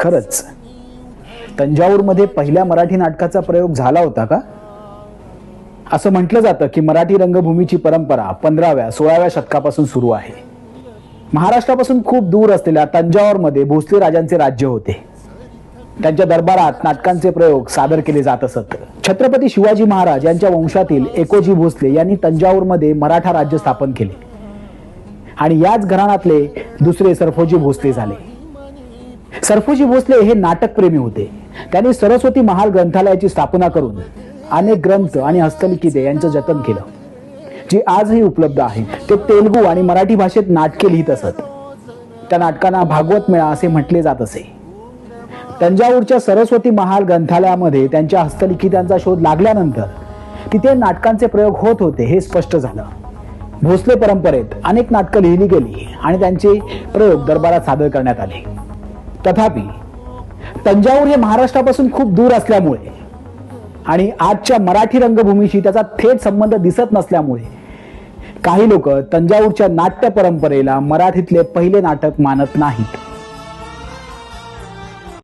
खरंच तंजावरमध्ये पहिल्या मराठी नाटकाचा प्रयोग झाला होता का? असं म्हटलं जातं की मराठी रंगभूमीची परंपरा 15व्या-16व्या शतकापासून सुरू आहे. महाराष्ट्रापासून खूप दूर असलेल्या तंजावरमध्ये भोसले राजांचे राज्य होते. त्यांच्या दरबारात नाटकांचे प्रयोग सादर केले जात असत. छत्रपती शिवाजी महाराज यांच्या वंशातील एकोजी भोसले यांनी तंजावरमध्ये मराठा राज्य स्थापन केले आणि याच घराण्यातले दुसरे सरफोजी भोसले झाले. सरफोजी भोसले हे नाटकप्रेमी होते. त्यांनी सरस्वती महाल ग्रंथालयाची स्थापना करून अनेक ग्रंथ आणि हस्तलिखिते यांचं जतन केलं, जी आजही उपलब्ध आहे. ते तेलुगू आणि मराठी भाषेत नाटके लिहित असत. त्या नाटकांना भागवत मेळा असे म्हटले जात असे. तंजावरच्या सरस्वती महाल ग्रंथालयामध्ये त्यांच्या हस्तलिखितांचा शोध लागल्यानंतर तिथे नाटकांचे प्रयोग होत होते हे स्पष्ट झालं. भोसले परंपरेत अनेक नाटकं लिहिली गेली आणि त्यांचे प्रयोग दरबारात सादर करण्यात आले. तथापि तंजावर हे महाराष्ट्रापासून खूप दूर असल्यामुळे आणि आजच्या मराठी रंगभूमीशी त्याचा थेट संबंध दिसत नसल्यामुळे काही लोक तंजावरच्या नाट्य परंपरेला मराठीतले पहिले नाटक मानत नाहीत.